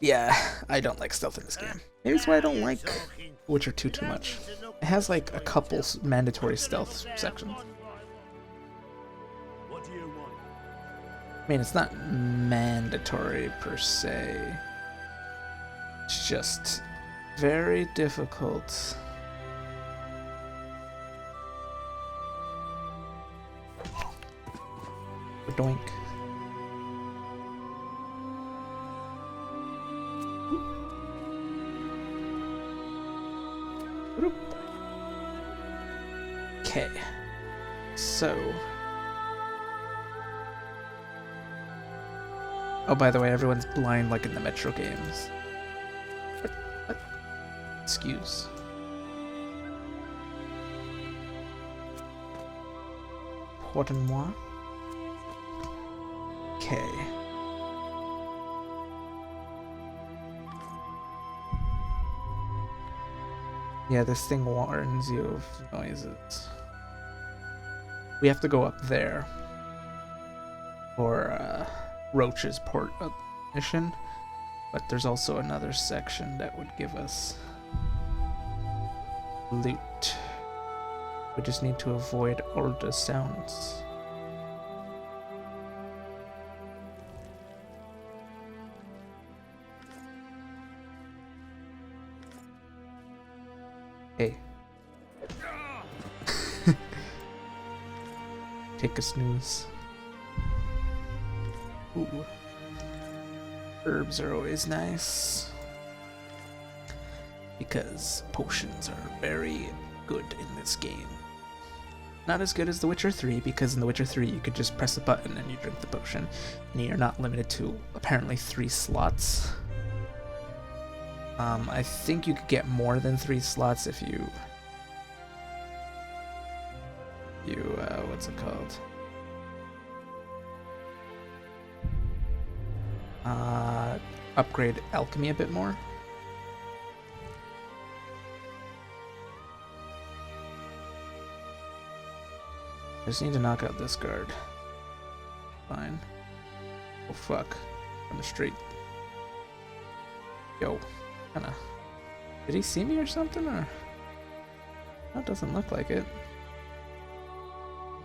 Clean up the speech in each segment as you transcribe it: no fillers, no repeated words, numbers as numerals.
Yeah, I don't like stealth in this game. Maybe that's why I don't like Witcher 2 too much. It has like a couple mandatory stealth sections. I mean, it's not mandatory per se. It's just very difficult. Doink. Okay, so. Oh, by the way, everyone's blind like in the Metro games. What? Excuse. Pardon moi? Okay. Yeah, this thing warns you of noises. We have to go up there for Roach's port mission, but there's also another section that would give us loot. We just need to avoid all the sounds. Hey. Take a snooze. Ooh. Herbs are always nice. Because potions are very good in this game. Not as good as The Witcher 3, because in The Witcher 3 you could just press a button and you drink the potion. And you're not limited to apparently 3 slots. I think you could get more than 3 slots if you what's it called? Upgrade alchemy a bit more. I just need to knock out this guard. Fine. Oh fuck. On the street. Yo. Kinda. Did he see me or something, or? That doesn't look like it.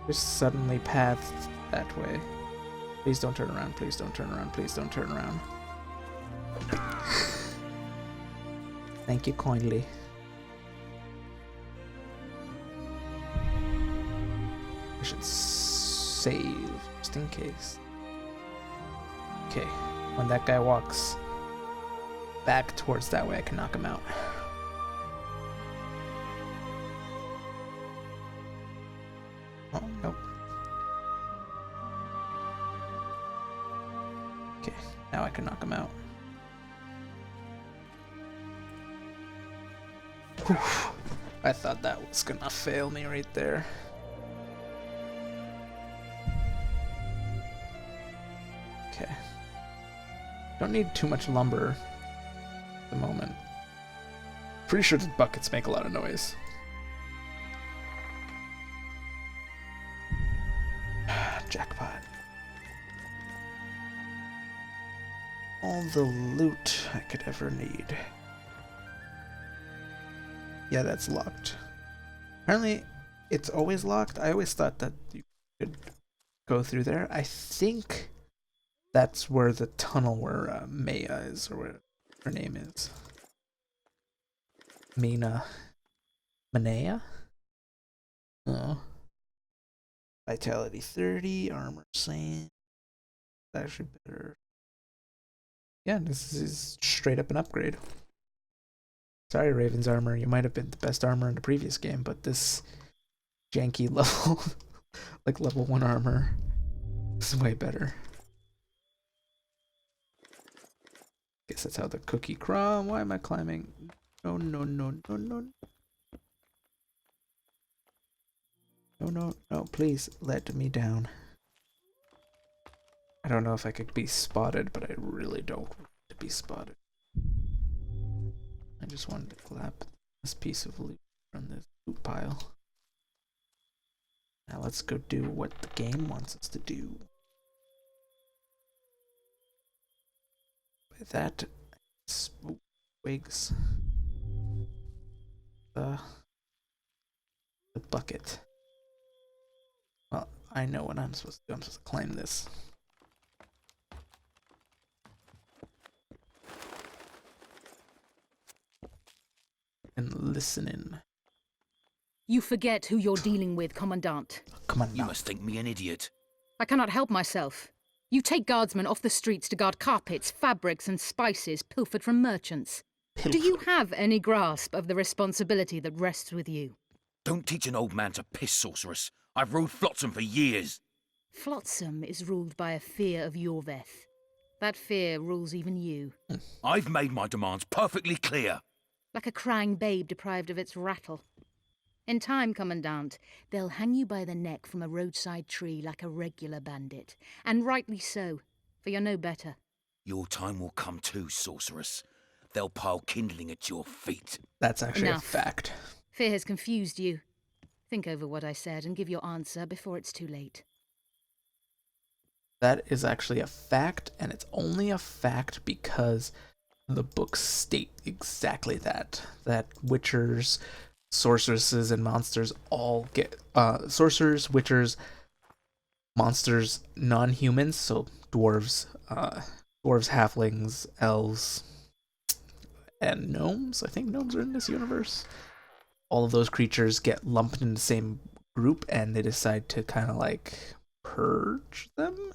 Just suddenly pathed that way. Please don't turn around, please don't turn around, please don't turn around. Thank you kindly. I should save just in case. Okay, when that guy walks back towards that way, I can knock him out. Oh, nope. Okay, now I can knock him out. Whew. I thought that was gonna fail me right there. Okay. Don't need too much lumber at the moment. Pretty sure the buckets make a lot of noise. Jackpot. All the loot I could ever need. Yeah, that's locked. Apparently, it's always locked. I always thought that you could go through there. I think that's where the tunnel where Maya is, or where her name is. Mina. Manea? Oh. Vitality 30, armor sand. Actually better. Yeah, this is straight up an upgrade. Sorry, Raven's armor. You might have been the best armor in the previous game, but this janky level, like level 1 armor, is way better. Guess that's how the cookie crumb. Why am I climbing? No, no, no, no, no. No, no, no, please let me down. I don't know if I could be spotted, but I really don't want to be spotted. I just wanted to clap this piece of loot from this loot pile. Now let's go do what the game wants us to do. By that, I Wigs. The bucket. Well, I know what I'm supposed to do. I'm supposed to climb this. And listen in. You forget who you're dealing with, Commandant. Commandant. You must think me an idiot. I cannot help myself. You take guardsmen off the streets to guard carpets, fabrics, and spices pilfered from merchants. Do you have any grasp of the responsibility that rests with you? Don't teach an old man to piss, sorceress. I've ruled Flotsam for years. Flotsam is ruled by a fear of Iroveth. That fear rules even you. I've made my demands perfectly clear. Like a crying babe deprived of its rattle. In time, Commandant, they'll hang you by the neck from a roadside tree like a regular bandit. And rightly so, for you're no better. Your time will come too, sorceress. They'll pile kindling at your feet. That's actually Enough. a fact. Fear has confused you. Think over what I said and give your answer before it's too late. That is actually a fact, and it's only a fact because the books state exactly that. That witchers, sorceresses, and monsters all get... sorcerers, witchers, monsters, non-humans, so dwarves, halflings, elves, and gnomes. I think gnomes are in this universe. All of those creatures get lumped in the same group, and they decide to kind of like purge them.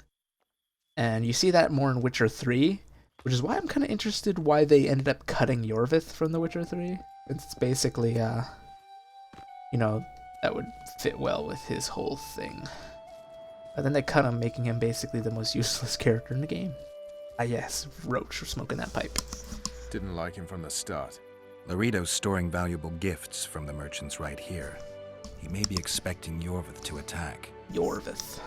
And you see that more in Witcher 3, which is why I'm kind of interested why they ended up cutting Iroveth from The Witcher 3. It's basically, you know, that would fit well with his whole thing. But then they cut him, making him basically the most useless character in the game. Ah yes, Roach for smoking that pipe. Didn't like him from the start. Laredo's storing valuable gifts from the merchants right here. He may be expecting Iroveth to attack. Iroveth.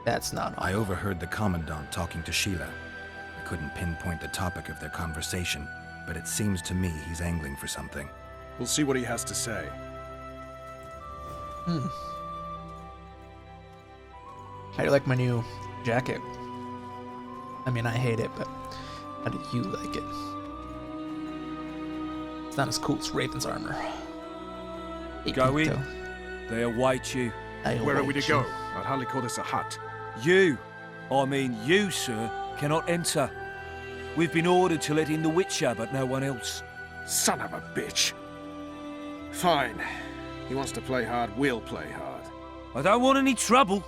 That's not I overheard the Commandant talking to Sile. I couldn't pinpoint the topic of their conversation, but it seems to me he's angling for something. We'll see what he has to say. How do you like my new jacket? I mean, I hate it, but how do you like it? It's not as cool as Raven's armor. Go in. They await you. Where are we to go? I'd hardly call this a hut. You, you, sir, cannot enter. We've been ordered to let in the Witcher, but no one else. Son of a bitch. Fine. He wants to play hard, we'll play hard. I don't want any trouble.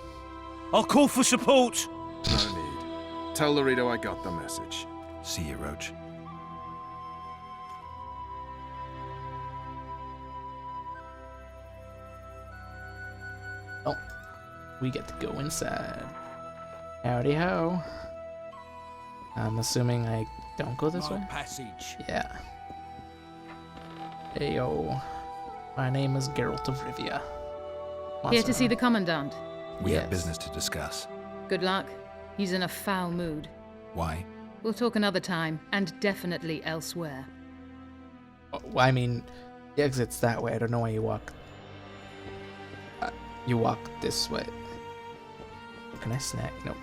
I'll call for support. No need. Tell Laredo I got the message. See you, Roach. Oh, we get to go inside. Howdy ho. I'm assuming I don't go this way? Passage. Yeah. Heyo. My name is Geralt of Rivia. Here to see the Commandant. We Yes. have business to discuss. Good luck. He's in a foul mood. Why? We'll talk another time, and definitely elsewhere. Well, I mean, the exit's that way. I don't know why you walk. You walk this way. Can I snack? Nope.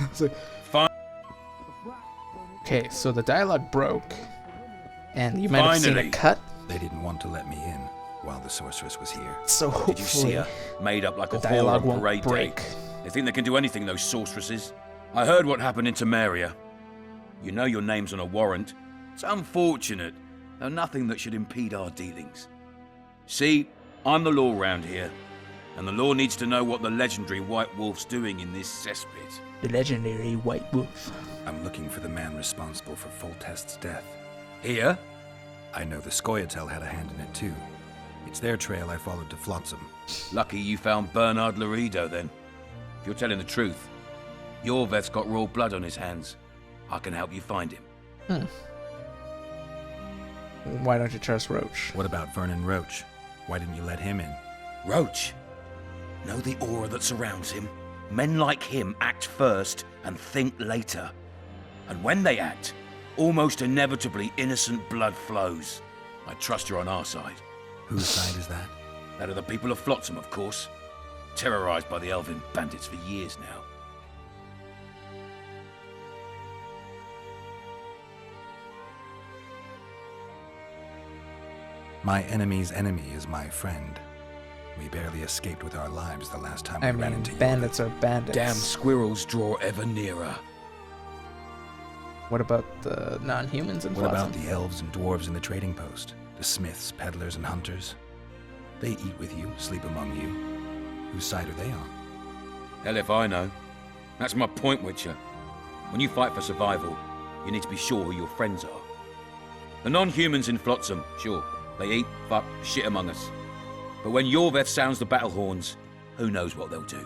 It's like, Fine. okay, so the dialogue broke, and you might have seen a Finally. cut. They didn't want to let me in while the sorceress was here. So hopefully, Did you see her? Made up like the a whore dialogue on won't parade break. day. They think they can do anything, those sorceresses. I heard what happened in Temeria. You know your name's on a warrant. It's unfortunate, though nothing that should impede our dealings. See, I'm the law round here, and the law needs to know what the legendary White Wolf's doing in this cesspit. The legendary White Wolf. I'm looking for the man responsible for Foltest's death. Here? I know the Scoia'tael had a hand in it too. It's their trail I followed to Flotsam. Lucky you found Bernard Laredo, then. If you're telling the truth, Iroveth's got royal blood on his hands. I can help you find him. Why don't you trust Roach? What about Vernon Roach? Why didn't you let him in? Roach. Know the aura that surrounds him? Men like him act first and think later. And when they act, almost inevitably innocent blood flows. I trust you're on our side. Whose side is that? That of the people of Flotsam, of course. Terrorized by the elven bandits for years now. My enemy's enemy is my friend. We barely escaped with our lives the last time we I ran mean, into bandits Iroveth. are bandits. Damn squirrels draw ever nearer. What about the non-humans in What Flotsam? about the elves and dwarves in the trading post? The smiths, peddlers, and hunters? They eat with you, sleep among you. Whose side are they on? Hell if I know. That's my point, Witcher. When you fight for survival, you need to be sure who your friends are. The non-humans in Flotsam, sure, they eat, fuck, shit among us. But when Iroveth sounds the battle horns, who knows what they'll do?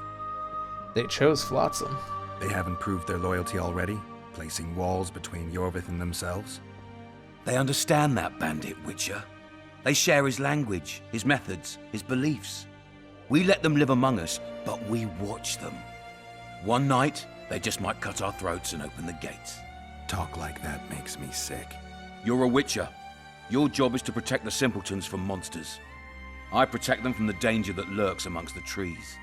They chose Flotsam. They haven't proved their loyalty already, placing walls between Iroveth and themselves? They understand that bandit, Witcher. They share his language, his methods, his beliefs. We let them live among us, but we watch them. One night, they just might cut our throats and open the gates. Talk like that makes me sick. You're a Witcher. Your job is to protect the simpletons from monsters. I protect them from the danger that lurks amongst the trees.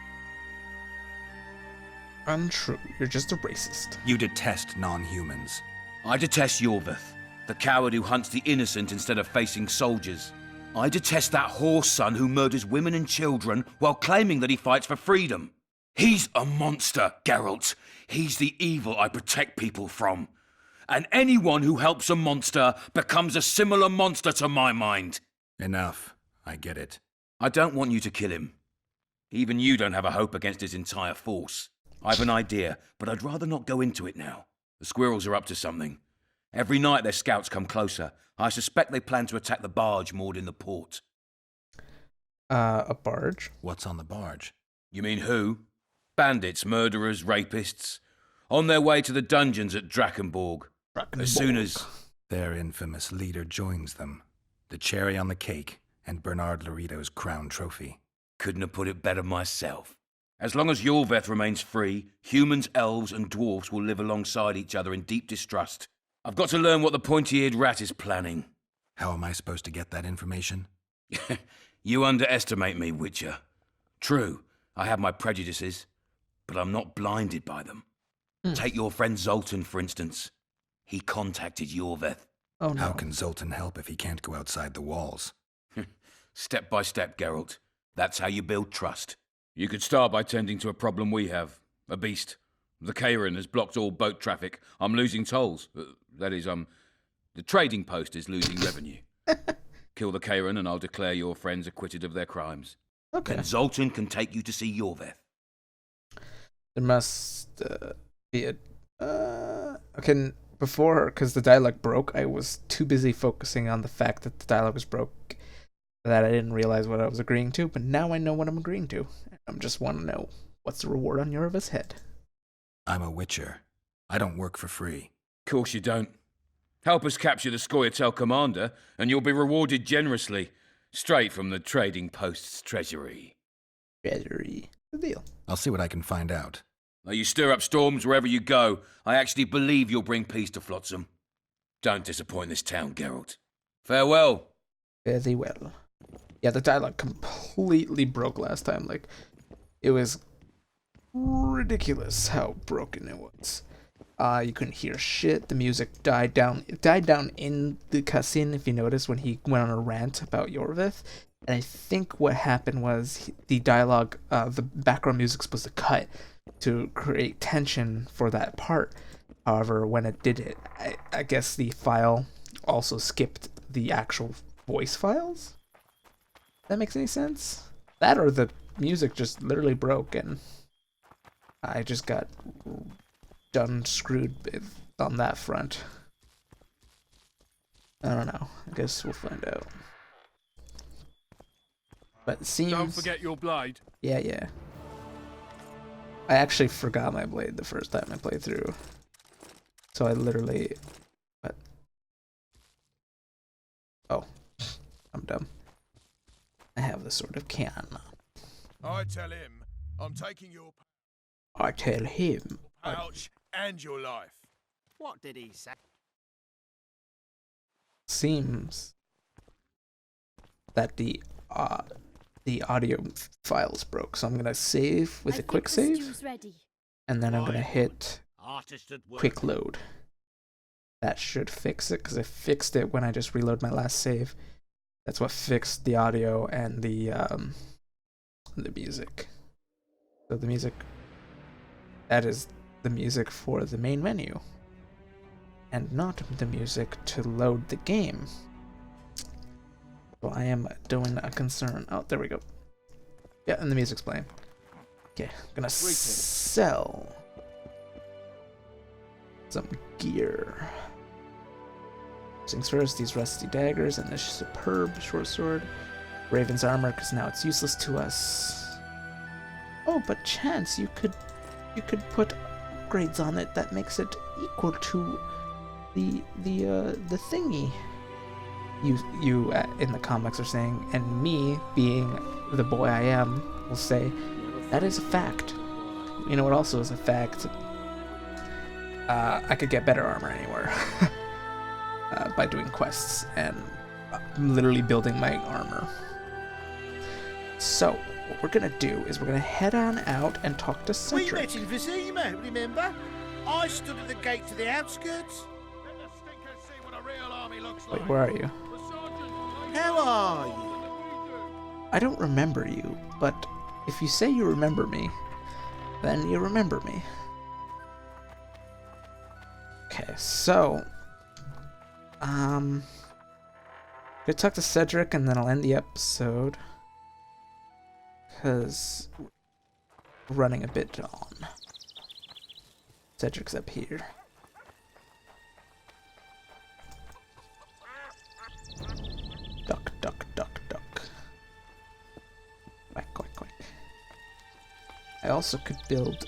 Untrue. You're just a racist. You detest non-humans. I detest Iroveth, the coward who hunts the innocent instead of facing soldiers. I detest that whore son who murders women and children while claiming that he fights for freedom. He's a monster, Geralt. He's the evil I protect people from. And anyone who helps a monster becomes a similar monster to my mind. Enough. I get it. I don't want you to kill him. Even you don't have a hope against his entire force. I have an idea, but I'd rather not go into it now. The squirrels are up to something. Every night their scouts come closer. I suspect they plan to attack the barge moored in the port. A barge? What's on the barge? You mean who? Bandits, murderers, rapists. On their way to the dungeons at Drakenborg. As soon as... Their infamous leader joins them. The cherry on the cake, and Bernard Laurito's crown trophy. Couldn't have put it better myself. As long as Iroveth remains free, humans, elves, and dwarfs will live alongside each other in deep distrust. I've got to learn what the pointy-eared rat is planning. How am I supposed to get that information? You underestimate me, Witcher. True, I have my prejudices, but I'm not blinded by them. Take your friend Zoltan, for instance. He contacted Iroveth. Oh no. How can Zoltan help if he can't go outside the walls? Step by step, Geralt. That's how you build trust. You could start by tending to a problem we have. A beast. The Kayran has blocked all boat traffic. I'm losing tolls. That is, the trading post is losing revenue. Kill the Kayran and I'll declare your friends acquitted of their crimes. Okay. Then Zoltan can take you to see Iroveth. There must be a... Okay, before, because the dialogue broke, I was too busy focusing on the fact that the dialogue was broke that I didn't realize what I was agreeing to, but now I know what I'm agreeing to. I just want to know, what's the reward on Iroveth's head? I'm a witcher. I don't work for free. Course you don't. Help us capture the Scoia'tael commander, and you'll be rewarded generously, straight from the trading post's treasury. Treasury. The deal. I'll see what I can find out. Now you stir up storms wherever you go. I actually believe you'll bring peace to Flotsam. Don't disappoint this town, Geralt. Farewell. Very well. Yeah, the dialogue completely broke last time. Like, it was ridiculous how broken it was. You couldn't hear shit. The music died down. It died down in the cutscene, if you notice, when he went on a rant about Iroveth. And I think what happened was the dialogue, the background music's supposed to cut to create tension for that part. However, when it did it, I guess the file also skipped the actual voice files? That makes any sense? That or the music just literally broke and I just got done screwed on that front. I don't know. I guess we'll find out. But it seems... Don't forget your blade. Yeah. I actually forgot my blade the first time I played through. So I literally... What? Oh. I'm dumb. I have the sword of Kayran. I tell him I'm taking your I tell him. pouch and your life. What did he say? Seems that the audio files broke, so I'm gonna save with a quick save, and then I'm gonna hit quick load. That should fix it, because I fixed it when I just reload my last save. That's what fixed the audio and the music. So the music, that is the music for the main menu, and not the music to load the game. So I am doing a concern. Oh, there we go. Yeah, and the music's playing. Okay, I'm gonna sell some gear. Things first, these rusty daggers and this superb short sword. Raven's armor, because now it's useless to us. Oh, but Chance, you could put upgrades on it that makes it equal to the thingy. You in the comics are saying, and me being the boy I am will say that is a fact. You know what also is a fact? I could get better armor anywhere. By doing quests and literally building my armor. So, what we're gonna do is we're gonna head on out and talk to Cedric. We met in Vizima, remember? I stood at the gate to the outskirts. Let the stinkers see what a real army looks Wait, like. where are you? How are you? I don't remember you, but if you say you remember me, then you remember me. Okay, so gonna talk to Cedric and then I'll end the episode, because we're running a bit on. Cedric's up here. Duck, duck, duck, duck. Quack, quack, quack. I also could build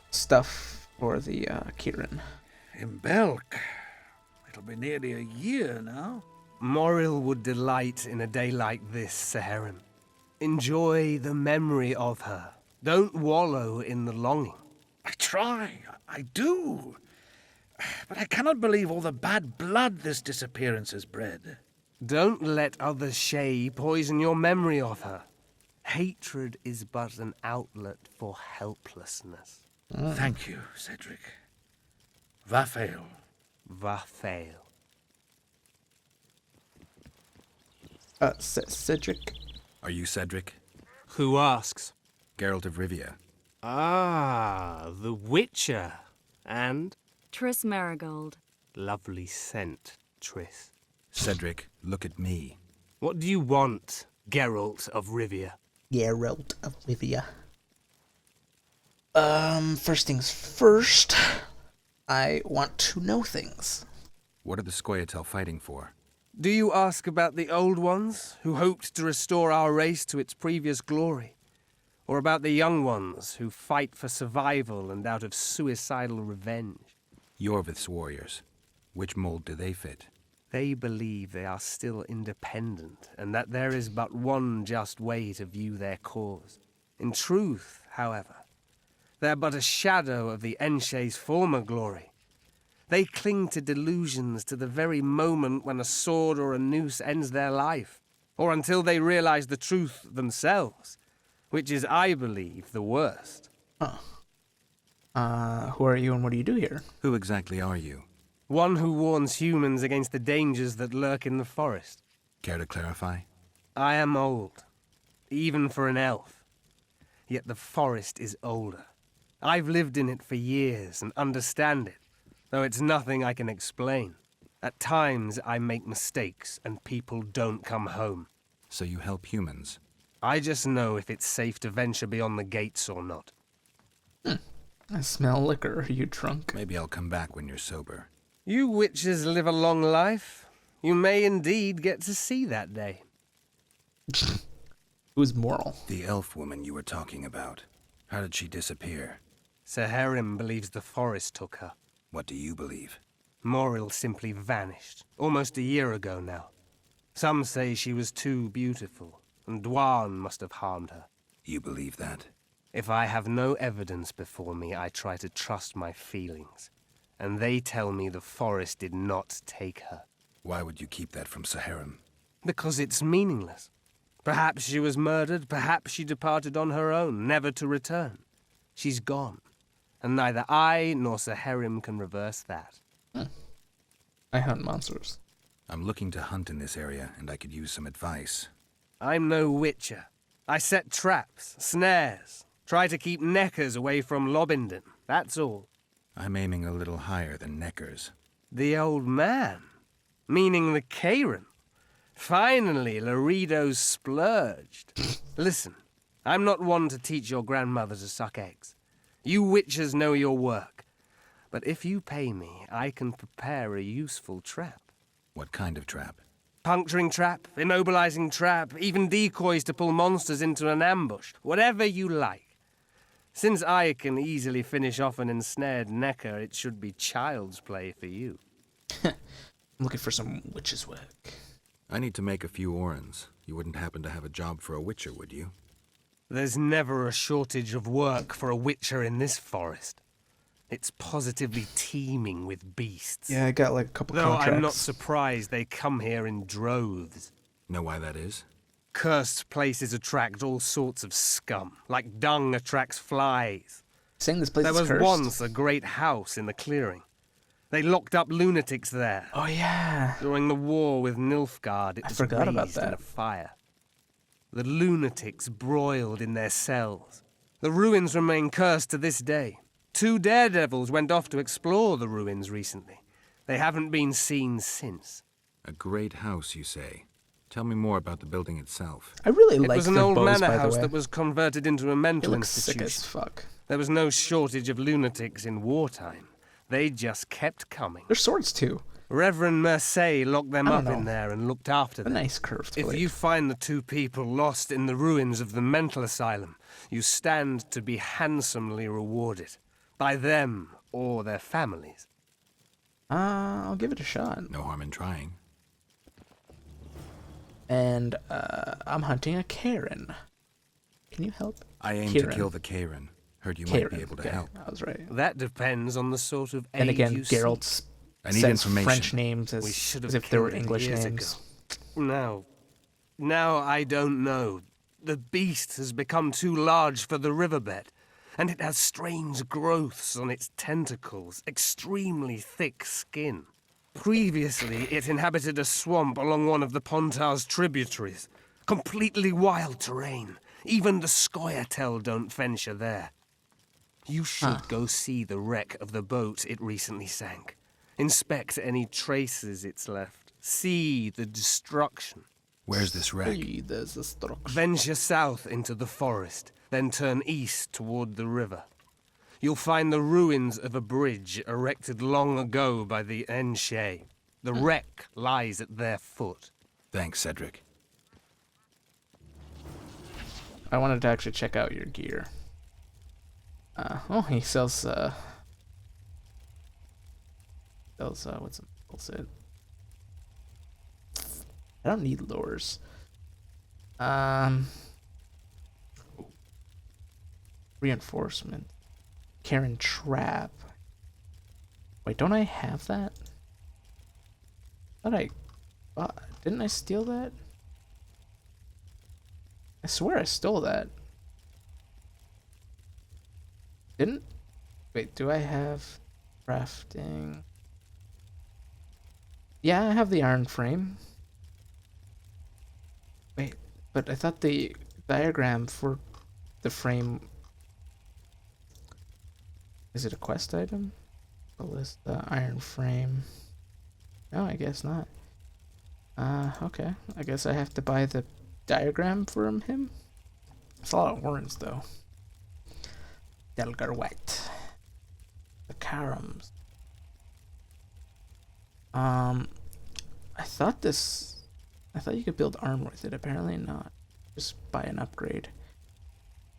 stuff for the Kayran. In Belk. It'll be nearly a year now. Moril would delight in a day like this, Saharim. Enjoy the memory of her. Don't wallow in the longing. I try. I do. But I cannot believe all the bad blood this disappearance has bred. Don't let other Shay poison your memory of her. Hatred is but an outlet for helplessness. Thank you, Cedric. Vafail. Vafail. Cedric? Are you Cedric? Who asks? Geralt of Rivia. Ah, the Witcher. And? Triss Marigold. Lovely scent, Triss. Cedric, look at me. What do you want, Geralt of Rivia? Geralt of Rivia. First things first, I want to know things. What are the Scoia'tael fighting for? Do you ask about the old ones, who hoped to restore our race to its previous glory? Or about the young ones, who fight for survival and out of suicidal revenge? Iroveth's warriors. Which mold do they fit? They believe they are still independent, and that there is but one just way to view their cause. In truth, however, they are but a shadow of the Enshay's former glory. They cling to delusions to the very moment when a sword or a noose ends their life, or until they realize the truth themselves, which is, I believe, the worst. Who are you and what do you do here? Who exactly are you? One who warns humans against the dangers that lurk in the forest. Care to clarify? I am old, even for an elf. Yet the forest is older. I've lived in it for years and understand it, though it's nothing I can explain. At times I make mistakes and people don't come home. So you help humans? I just know if it's safe to venture beyond the gates or not. I smell liquor. Are you drunk? Maybe I'll come back when you're sober. You witches live a long life. You may indeed get to see that day. Who's moral? The elf woman you were talking about. How did she disappear? Saharim believes the forest took her. What do you believe? Moril simply vanished, almost a year ago now. Some say she was too beautiful, and Dwan must have harmed her. You believe that? If I have no evidence before me, I try to trust my feelings. And they tell me the forest did not take her. Why would you keep that from Saharim? Because it's meaningless. Perhaps she was murdered, perhaps she departed on her own, never to return. She's gone, and neither I nor Saharim can reverse that. I hunt monsters. I'm looking to hunt in this area, and I could use some advice. I'm no witcher. I set traps, snares, try to keep neckers away from Lobindon, that's all. I'm aiming a little higher than neckers. The old man? Meaning the Kayran? Finally, Laredo's splurged. Listen, I'm not one to teach your grandmother to suck eggs. You witchers know your work. But if you pay me, I can prepare a useful trap. What kind of trap? Puncturing trap, immobilizing trap, even decoys to pull monsters into an ambush. Whatever you like. Since I can easily finish off an ensnared necker, it should be child's play for you. I'm looking for some witch's work. I need to make a few orens. You wouldn't happen to have a job for a witcher, would you? There's never a shortage of work for a witcher in this forest. It's positively teeming with beasts. Yeah, I got like a couple Though contracts. I'm not surprised they come here in droves. Know why that is? Cursed places attract all sorts of scum, like dung attracts flies. Saying this place There is was cursed? once a great house in the clearing. They locked up lunatics there. Oh yeah. During the war with Nilfgaard, it I was forgot about raised in that. a fire. The lunatics broiled in their cells. The ruins remain cursed to this day. 2 daredevils went off to explore the ruins recently. They haven't been seen since. A great house, you say. Tell me more about the building itself. I really It like was an their old bows, manor by the house way. that was converted into a mental It looks sick institution. as fuck. There was no shortage of lunatics in wartime. They just kept coming. There's swords too. Reverend Mercey locked them I up don't in know. there and looked after A them. nice curved If blade. you find the 2 people lost in the ruins of the mental asylum, you stand to be handsomely rewarded. By them or their families. I'll give it a shot. No harm in trying. And I'm hunting a Kayran. Can you help? I aim Kayran. to kill the Kayran. Heard you might be Kayran, able to okay, help. I was right. That depends on the sort of aid And again, you seek. Geralt I need says information. French names We as should if have they were killed it English years names. ago. Now I don't know. The beast has become too large for the riverbed, and it has strange growths on its tentacles, extremely thick skin. Previously, it inhabited a swamp along one of the Pontar's tributaries. Completely wild terrain. Even the Scoia'tael don't venture there. You should go see the wreck of the boat it recently sank. Inspect any traces it's left. See the destruction. Where's this wreck? Hey, there's a structure. Venture south into the forest, then turn east toward the river. You'll find the ruins of a bridge erected long ago by the Enshe. The wreck lies at their foot. Thanks, Cedric. I wanted to actually check out your gear. He sells what's it? I don't need lures. Reinforcement. Karen trap. Wait, don't I have that? Didn't I steal that? I swear I stole that. Didn't? Wait, do I have crafting? Yeah, I have the iron frame. Wait, but I thought the diagram for the frame... Is it a quest item? The iron frame. No, I guess not. Okay. I guess I have to buy the diagram from him. It's a lot of horns, though. Delgar White. The Karams. I thought you could build armor with it. Apparently not. Just buy an upgrade.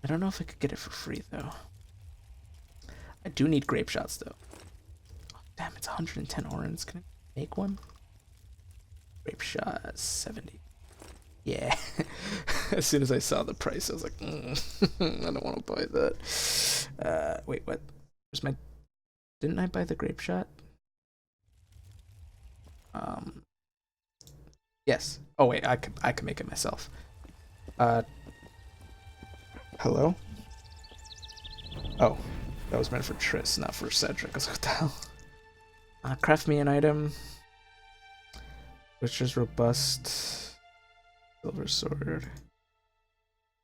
I don't know if I could get it for free, though. I do need grape shots, though. Oh, damn, it's 110 orens. Can I make one? Grape shot 70. Yeah. As soon as I saw the price, I was like, I don't want to buy that. Wait, what? Where's my... Didn't I buy the grape shot? Yes. Oh wait, I could make it myself. Hello? Oh, that was meant for Triss, not for Cedric. I was like, what the hell? Craft me an item. Witcher's robust silver sword.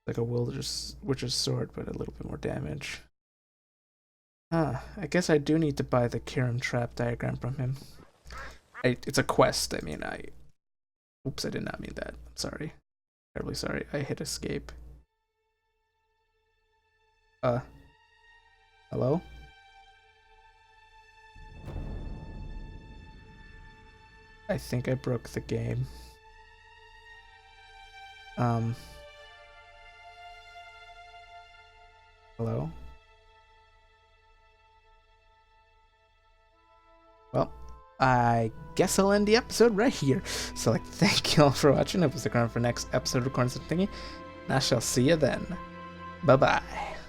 Like a witcher's sword, but a little bit more damage. I guess I do need to buy the Kayran trap diagram from him. It's a quest. I mean, oops, I did not mean that. I'm sorry. Terribly sorry. I hit escape. Hello? I think I broke the game. Hello? Well, I guess I'll end the episode right here. So, thank you all for watching. I was around for next episode recording something, and I shall see you then. Bye-bye.